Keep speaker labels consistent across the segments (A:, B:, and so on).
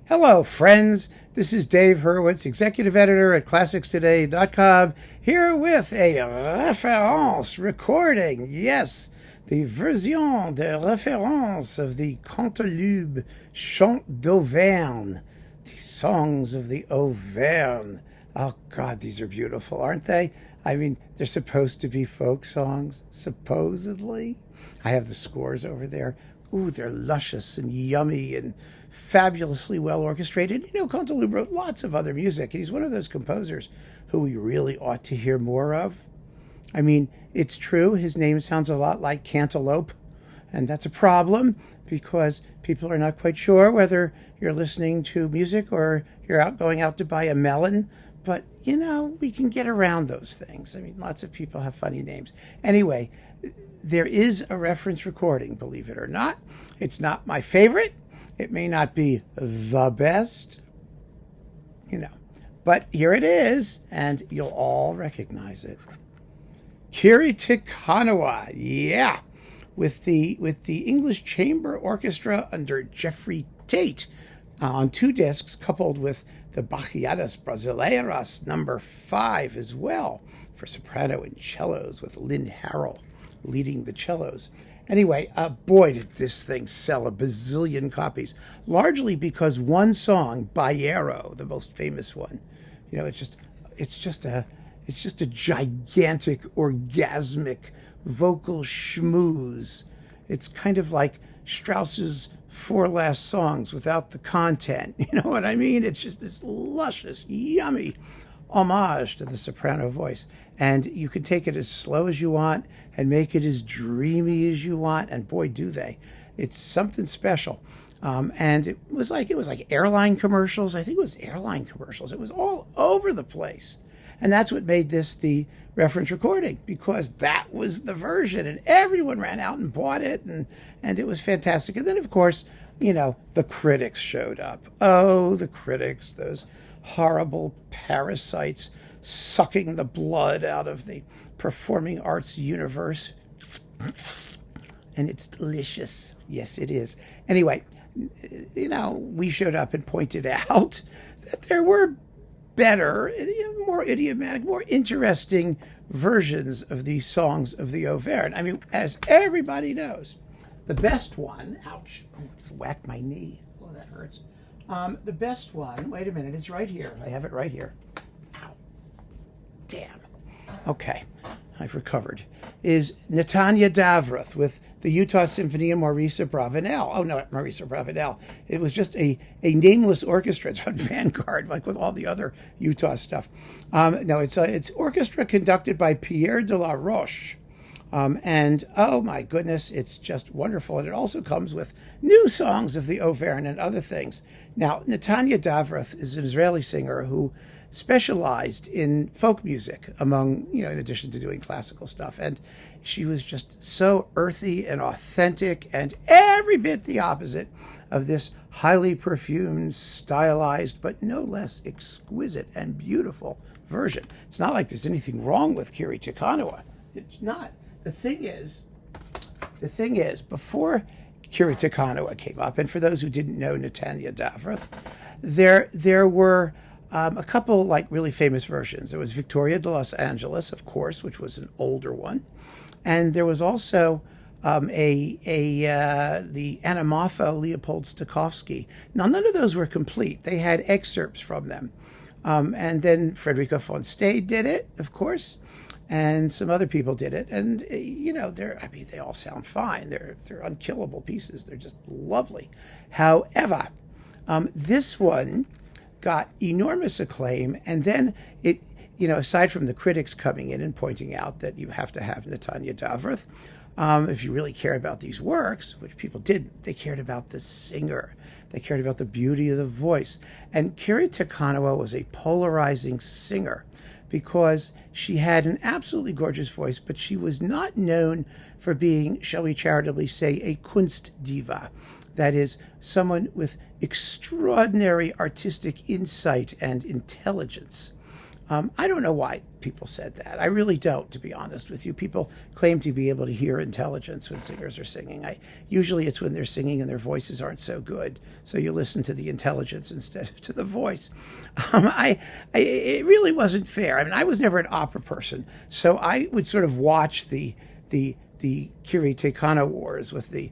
A: Hello, friends. This is Dave Hurwitz, executive editor at ClassicsToday.com, here with a référence recording. Yes, the version de référence of the Canteloube Chants d'Auvergne, the songs of the Auvergne. Oh, God, these are beautiful, aren't they? I mean, they're supposed to be folk songs, supposedly. I have the scores over there. Ooh, they're luscious and yummy and fabulously well orchestrated. You know, Canteloube wrote lots of other music, and he's one of those composers who we really ought to hear more of. I mean, it's true, his name sounds a lot like Cantelope, and that's a problem because people are not quite sure whether you're listening to music or you're going out to buy a melon. But, you know, we can get around those things. I mean, lots of people have funny names. Anyway, there is a reference recording, believe it or not. It's not my favorite. It may not be the best, you know, but here it is, and you'll all recognize it. Kiri Te Kanawa, yeah, with the English Chamber Orchestra under Jeffrey Tate on 2 discs, coupled with the Bachiadas Brasileiras number 5 as well for soprano and cellos, with Lynn Harrell leading the cellos. Anyway, boy, did this thing sell a bazillion copies, largely because one song, Bayero, the most famous one, you know, it's just a gigantic, orgasmic vocal schmooze. It's kind of like Strauss's 4 last songs without the content. You know what I mean? It's just this luscious, yummy homage to the soprano voice. And you can take it as slow as you want and make it as dreamy as you want. And boy, do they. It's something special. And it was like airline commercials. I think it was airline commercials. It was all over the place. And that's what made this the reference recording, because that was the version. And everyone ran out and bought it. And it was fantastic. And then, of course, you know, the critics showed up. Oh, the critics, those horrible parasites sucking the blood out of the performing arts universe. And it's delicious. Yes, it is. Anyway, you know, we showed up and pointed out that there were better, more idiomatic, more interesting versions of these songs of the Auvergne. I mean, as everybody knows, the best one, ouch, I just whacked my knee. Oh, that hurts. The best one, wait a minute, it's right here. I have it right here. Ow. Damn. Okay, I've recovered. Is Natana Dareth with the Utah Symphony and Maurice Abravanel. Oh, no, Maurice Abravanel. It was just a nameless orchestra. It's on Vanguard, like with all the other Utah stuff. No, it's orchestra conducted by Pierre de la Roche. And oh my goodness, it's just wonderful. And it also comes with new songs of the Auvergne and other things. Now, Natana Dareth is an Israeli singer who specialized in folk music, among, you know, in addition to doing classical stuff. And she was just so earthy and authentic and every bit the opposite of this highly perfumed, stylized, but no less exquisite and beautiful version. It's not like there's anything wrong with Kiri Te Kanawa. It's not. The thing is, before Kiri Te Kanawa came up, and for those who didn't know Natana Dareth, there were a couple like really famous versions. There was Victoria de Los Angeles, of course, which was an older one, and there was also the Anamorpho Leopold Stokowski. Now, none of those were complete. They had excerpts from them, and then Frederica von Stade did it, of course. And some other people did it, and you know, they all sound fine. They're unkillable pieces. They're just lovely. However, this one got enormous acclaim, and then it, you know, aside from the critics coming in and pointing out that you have to have Natana Dareth, if you really care about these works, which people didn't, they cared about the singer. They cared about the beauty of the voice. And Kiri Te Kanawa was a polarizing singer, because she had an absolutely gorgeous voice, but she was not known for being, shall we charitably say, a Kunstdiva. That is, someone with extraordinary artistic insight and intelligence. I don't know why people said that. I really don't, to be honest with you. People claim to be able to hear intelligence when singers are singing. Usually it's when they're singing and their voices aren't so good, so you listen to the intelligence instead of to the voice. It really wasn't fair. I mean, I was never an opera person, so I would sort of watch the Kiri Te Kanawa wars with the,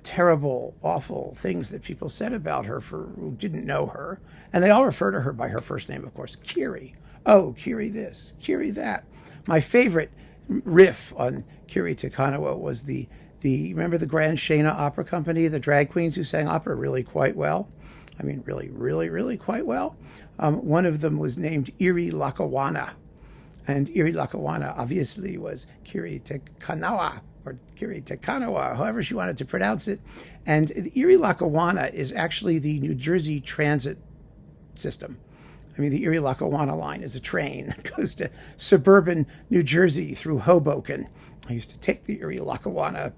A: terrible, awful things that people said about her who didn't know her. And they all refer to her by her first name, of course, Kiri. Oh, Kiri this, Kiri that. My favorite riff on Kiri Te Kanawa was remember the Grand Shana Opera Company, the drag queens who sang opera really quite well? I mean, really, really, really quite well. One of them was named Iri Lakawana. And Iri Lakawana obviously was Kiri Te Kanawa, or Kiri Te Kanawa, however she wanted to pronounce it. And Iri Lakawana is actually the New Jersey transit system. I mean, the Erie Lackawanna line is a train that goes to suburban New Jersey through Hoboken. I used to take the Erie Lackawanna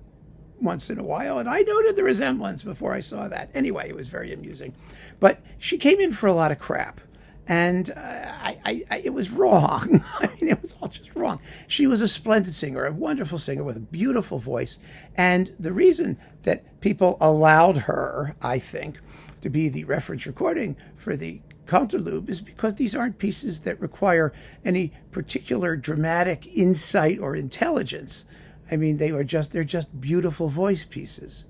A: once in a while, and I noted the resemblance before I saw that. Anyway, it was very amusing. But she came in for a lot of crap, and it was wrong. I mean, it was all just wrong. She was a splendid singer, a wonderful singer with a beautiful voice, and the reason that people allowed her, I think, to be the reference recording for the Canteloube is because these aren't pieces that require any particular dramatic insight or intelligence. I mean, they're just beautiful voice pieces.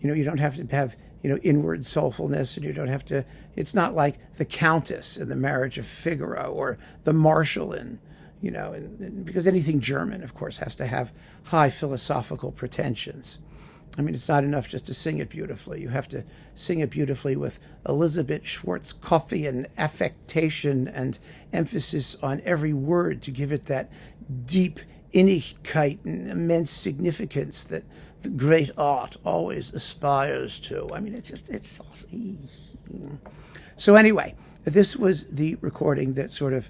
A: You don't have to have, inward soulfulness, and you don't have to, it's not like the Countess in The Marriage of Figaro or the Marschallin, and because anything German, of course, has to have high philosophical pretensions. I mean, it's not enough just to sing it beautifully. You have to sing it beautifully with Elizabeth Schwarzkopfian affectation and emphasis on every word to give it that deep Innigkeit and immense significance that the great art always aspires to. I mean, it's so anyway, this was the recording that sort of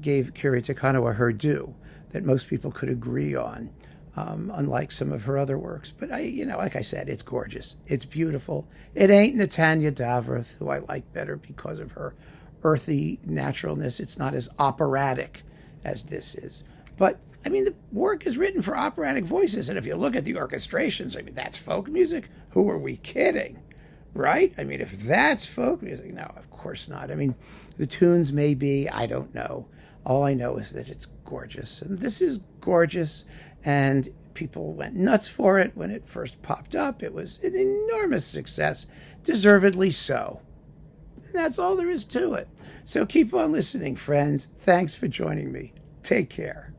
A: gave Kiri Te Kanawa her due, that most people could agree on. Unlike some of her other works. But like I said, it's gorgeous. It's beautiful. It ain't Natana Dareth, who I like better because of her earthy naturalness. It's not as operatic as this is. But, I mean, the work is written for operatic voices. And if you look at the orchestrations, I mean, that's folk music. Who are we kidding? Right? I mean, if that's folk music, no, of course not. I mean, the tunes may be, I don't know. All I know is that it's gorgeous. And this is gorgeous. And people went nuts for it when it first popped up. It was an enormous success, deservedly so. And that's all there is to it. So keep on listening, friends. Thanks for joining me. Take care.